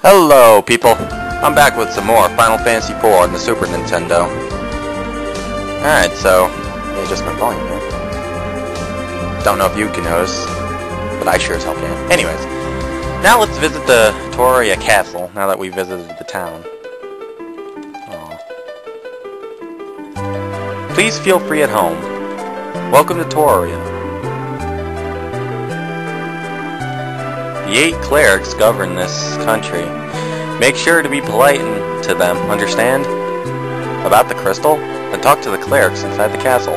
Hello, people. I'm back with some more Final Fantasy IV on the Super Nintendo. Alright, so let me adjust my volume here. Don't know if you can notice, but I sure as hell can. Anyways, now let's visit the Toria Castle, now that we visited the town. Aww. Please feel free at home. Welcome to Toria. The 8 clerics govern this country. Make sure to be polite to them, understand? About the crystal? Then talk to the clerics inside the castle.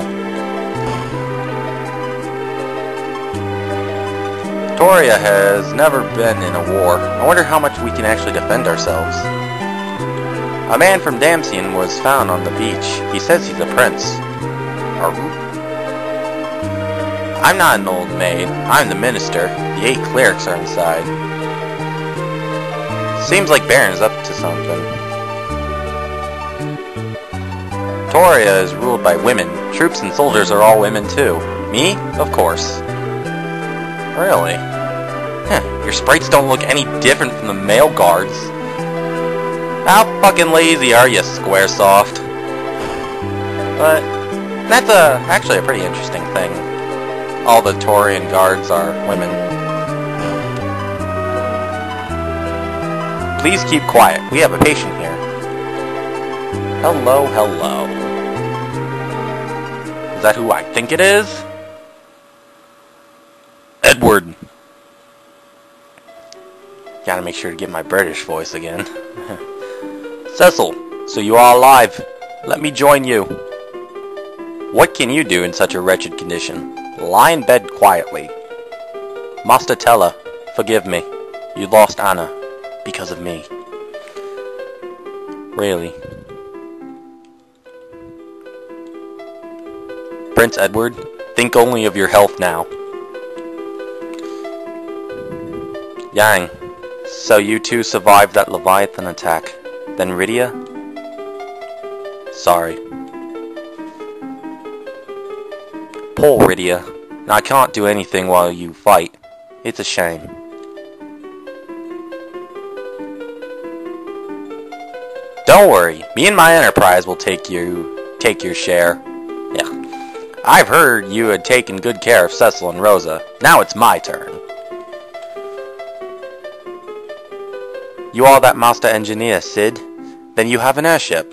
Toria has never been in a war. I wonder how much we can actually defend ourselves. A man from Damcyan was found on the beach. He says he's a prince. I'm not an old maid. I'm the minister. The 8 clerics are inside. Seems like Baron's up to something. Toria is ruled by women. Troops and soldiers are all women too. Me? Of course. Really? Huh, your sprites don't look any different from the male guards. How fucking lazy are you, Squaresoft? But that's actually a pretty interesting thing. All the Torian guards are women. Please keep quiet. We have a patient here. Hello, hello. Is that who I think it is? Edward. Gotta make sure to get my British voice again. Cecil, so you are alive. Let me join you. What can you do in such a wretched condition? Lie in bed quietly. Master Teller, forgive me. You lost Anna because of me. Really? Prince Edward, think only of your health now. Yang, so you two survived that Leviathan attack. Then Rydia? Sorry. Poor Rydia. I can't do anything while you fight. It's a shame. Don't worry. Me and my enterprise will take your share. Yeah. I've heard you had taken good care of Cecil and Rosa. Now it's my turn. You are that master engineer, Sid? Then you have an airship.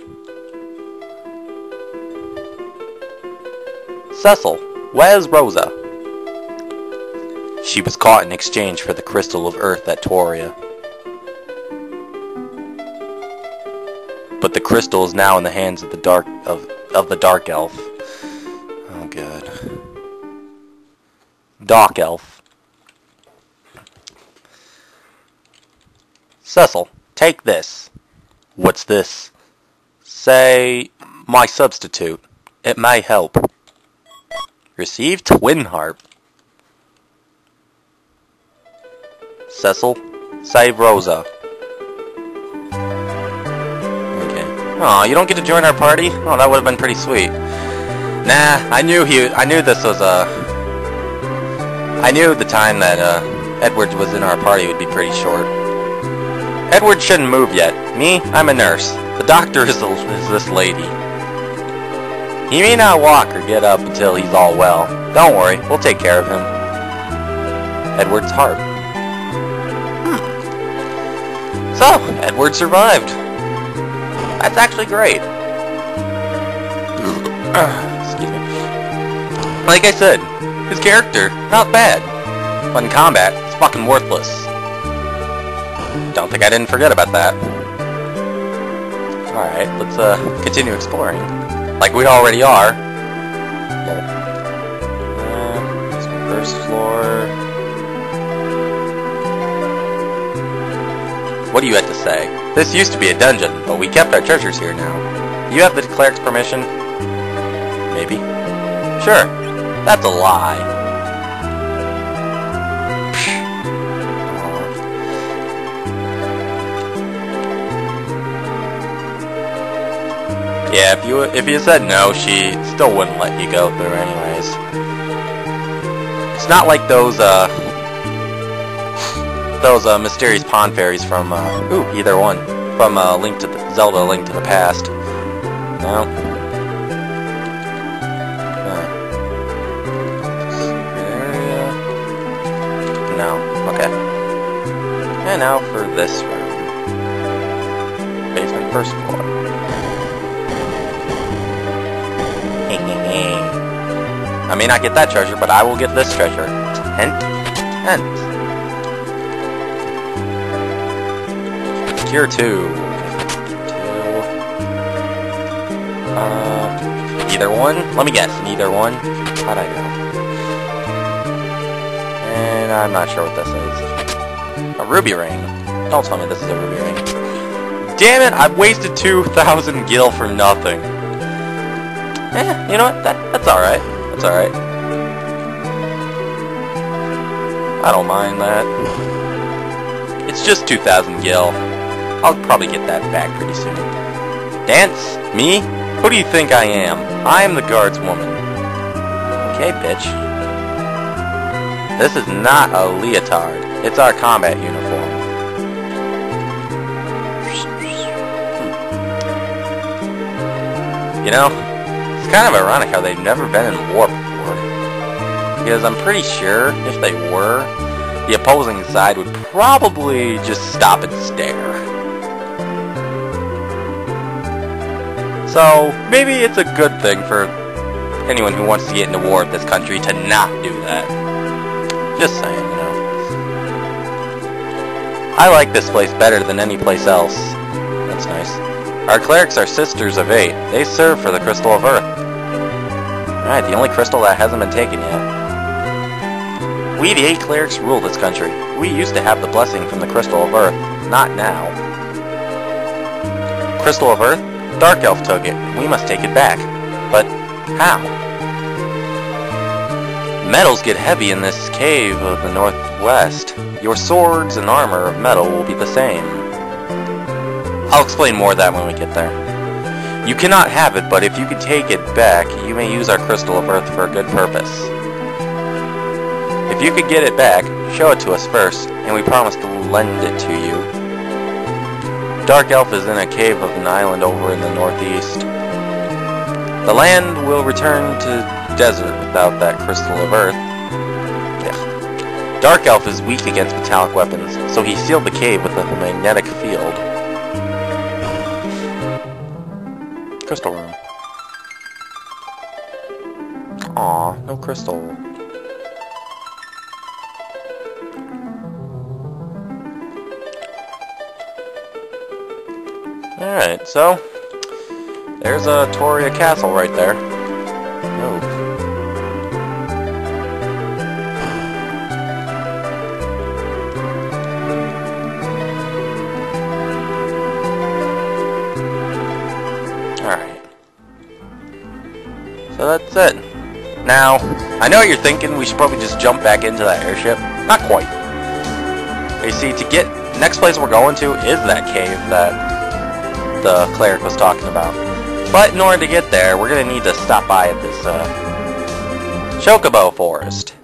Cecil, where's Rosa? She was caught in exchange for the Crystal of Earth at Toria. But the crystal is now in the hands of the Dark Elf. Oh god. Dark Elf. Cecil, take this. What's this? Say, my substitute. It may help. Receive Twin Harp. Cecil, save Rosa. Okay. Aw, you don't get to join our party? Oh, that would have been pretty sweet. Nah, I knew this was I knew the time that Edward was in our party would be pretty short. Edward shouldn't move yet. Me, I'm a nurse. The doctor is this lady. He may not walk or get up until he's all well. Don't worry, we'll take care of him. Edward's heart. So, Edward survived. That's actually great. Excuse me. Like I said, his character, not bad. But in combat, it's fucking worthless. Don't think I didn't forget about that. Alright, let's continue exploring. Like we already are. First floor. What do you have to say? This used to be a dungeon, but we kept our treasures here now. You have the cleric's permission? Maybe. Sure. That's a lie. Yeah, if you said no, she still wouldn't let you go through anyways. It's not like those mysterious pond fairies from, either one. From, Zelda Link to the Past. No. Area. No. Okay. And now for this room. Basement, first floor. I may not get that treasure, but I will get this treasure. Tent. Cure 2. Either one? Let me guess. Neither one? How'd I know? And I'm not sure what this is. A ruby ring. Don't tell me this is a ruby ring. Damn it! I've wasted 2,000 gil for nothing. You know what? That's alright. That's alright. I don't mind that. It's just 2,000 gil. I'll probably get that back pretty soon. Dance? Me? Who do you think I am? I am the guards woman. Okay, bitch. This is not a leotard. It's our combat uniform. You know, it's kind of ironic how they've never been in war before. Because I'm pretty sure, if they were, the opposing side would probably just stop and stare. So, maybe it's a good thing for anyone who wants to get into war with this country to not do that. Just saying, you know. I like this place better than any place else. That's nice. Our clerics are Sisters of 8. They serve for the Crystal of Earth. Alright, the only crystal that hasn't been taken yet. We, the 8 clerics, rule this country. We used to have the blessing from the Crystal of Earth. Not now. Crystal of Earth? Dark Elf took it. We must take it back. But how? Metals get heavy in this cave of the northwest. Your swords and armor of metal will be the same. I'll explain more of that when we get there. You cannot have it, but if you could take it back, you may use our Crystal of Earth for a good purpose. If you could get it back, show it to us first, and we promise to lend it to you. Dark Elf is in a cave of an island over in the northeast. The land will return to desert without that Crystal of Earth. Yeah. Dark Elf is weak against metallic weapons, so he sealed the cave with a magnetic field. Crystal room. Aw, no crystal. Alright, so there's a Toria Castle right there. Oh. Alright. So that's it. Now, I know what you're thinking, we should probably just jump back into that airship. Not quite. You see, next place we're going to is that cave that the cleric was talking about. But in order to get there, we're going to need to stop by at this, Chocobo Forest.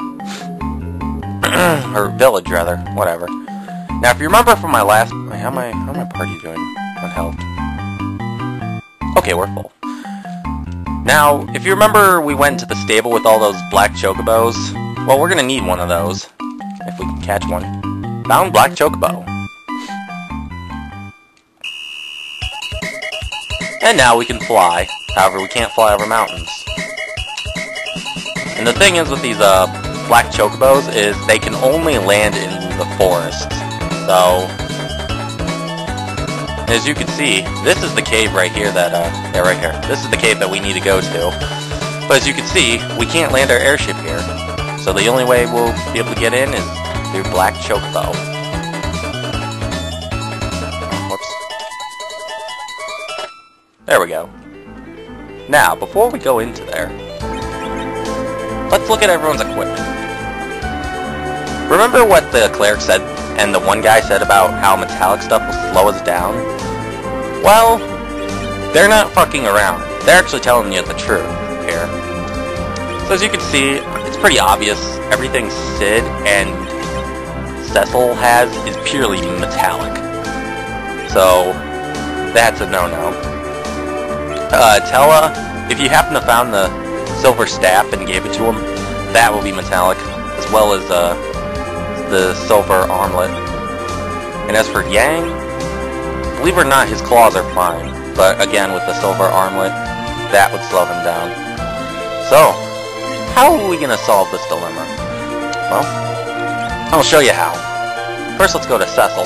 Or village, rather. Whatever. Now, if you remember from my last... How my party doing on health? Okay, we're full. Now, if you remember we went to the stable with all those black chocobos, well, we're going to need one of those. If we can catch one. Found black chocobo. And now we can fly. However, we can't fly over mountains. And the thing is with these black chocobos is they can only land in the forest. So, as you can see, this is the cave right here that, yeah, right here. This is the cave that we need to go to. But as you can see, we can't land our airship here. So the only way we'll be able to get in is through black chocobo. There we go. Now, before we go into there, let's look at everyone's equipment. Remember what the cleric said, and the one guy said about how metallic stuff will slow us down? Well, they're not fucking around. They're actually telling you the truth here. So as you can see, it's pretty obvious. Everything's Cid and Cecil has is purely metallic. So, that's a no-no. Tella, if you happen to found the silver staff and gave it to him, that will be metallic, as well as the silver armlet. And as for Yang, believe it or not, his claws are fine, but again, with the silver armlet, that would slow him down. So, how are we going to solve this dilemma? Well, I'll show you how. First, let's go to Cecil.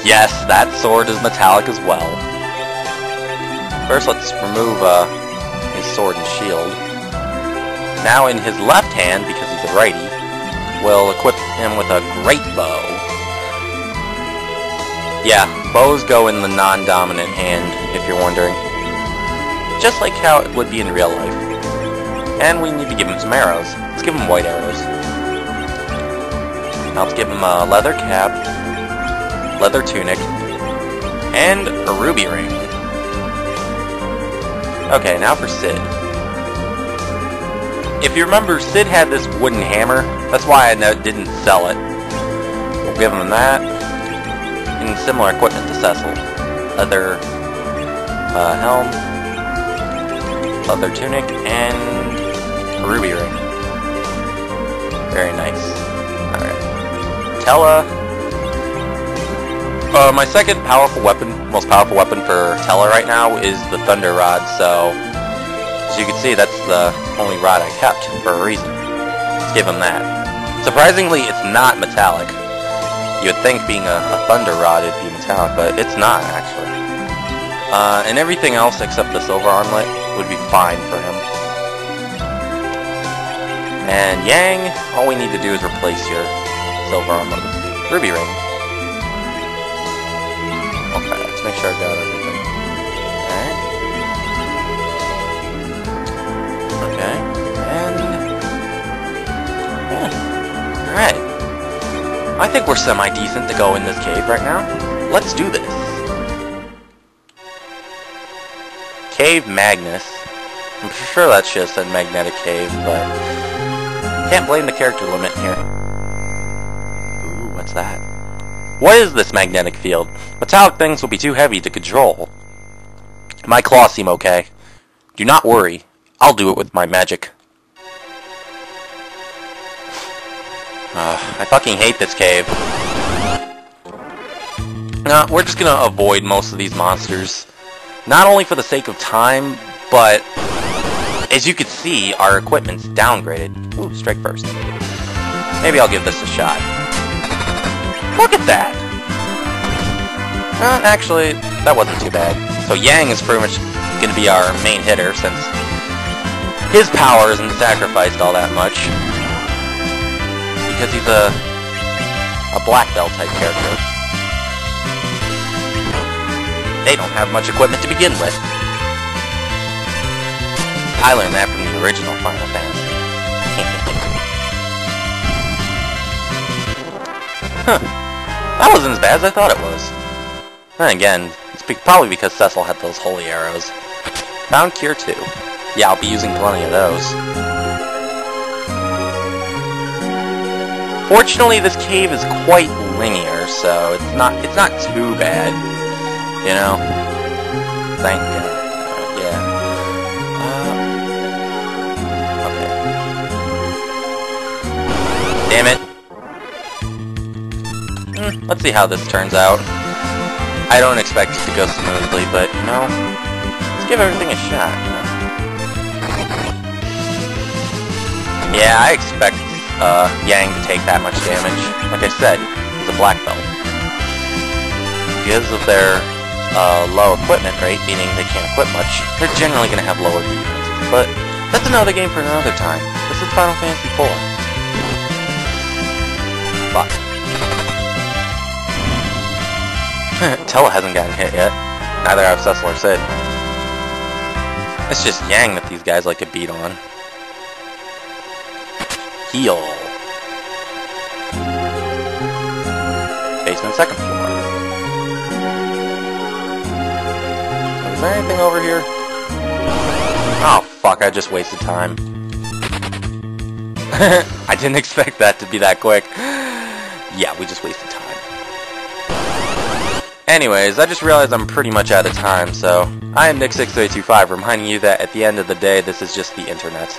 Yes, that sword is metallic as well. First, let's remove his sword and shield. Now, in his left hand, because he's a righty, we'll equip him with a great bow. Yeah, bows go in the non-dominant hand, if you're wondering. Just like how it would be in real life. And we need to give him some arrows. Let's give him white arrows. Now let's give him a leather cap, leather tunic, and a ruby ring. Okay, now for Cid. If you remember, Cid had this wooden hammer. That's why I didn't sell it. We'll give him that. And similar equipment to Cecil. Leather helm, leather tunic, and a ruby ring. Very nice. Alright. Tella. My second most powerful weapon for Tella right now is the Thunder Rod, so as you can see, that's the only rod I kept for a reason. Let's give him that. Surprisingly, it's not metallic. You would think being a Thunder Rod it'd be metallic, but it's not, actually. And everything else except the silver armlet would be fine for him. And Yang, all we need to do is replace your silver armlet with ruby ring. Okay, let's make sure I got everything. Alright. Okay, and... yeah. Alright. I think we're semi-decent to go in this cave right now. Let's do this. Cave Magnus. I'm sure that should have said Magnetic Cave, but can't blame the character limit here. Ooh, what's that? What is this magnetic field? Metallic things will be too heavy to control. My claws seem okay. Do not worry. I'll do it with my magic. I fucking hate this cave. We're just gonna avoid most of these monsters. Not only for the sake of time, but as you can see, our equipment's downgraded. Ooh, strike first. Maybe I'll give this a shot. Look at that! Actually, that wasn't too bad. So Yang is pretty much gonna be our main hitter, since his power isn't sacrificed all that much. Because he's a black belt type character. They don't have much equipment to begin with. I learned that from the original Final Fantasy. Huh. That wasn't as bad as I thought it was. Then again, it's probably because Cecil had those holy arrows. Found Cure 2. Yeah, I'll be using plenty of those. Fortunately, this cave is quite linear, so it's not too bad. You know? Thank God. Yeah. Okay. Damn it. Let's see how this turns out. I don't expect it to go smoothly, but, you know, let's give everything a shot, you know? Yeah, I expect Yang to take that much damage. Like I said, he's a black belt. Because of their low equipment rate, meaning they can't equip much, they're generally going to have lower defenses. But that's another game for another time. This is Final Fantasy IV. Fuck. Tella hasn't gotten hit yet. Neither have Cecil or Cid. It's just Yang that these guys like to beat on. Heal. Basement, second floor. Is there anything over here? Oh fuck, I just wasted time. I didn't expect that to be that quick. Yeah, we just wasted time. Anyways, I just realized I'm pretty much out of time, so I am Nick63825, reminding you that at the end of the day, this is just the internet.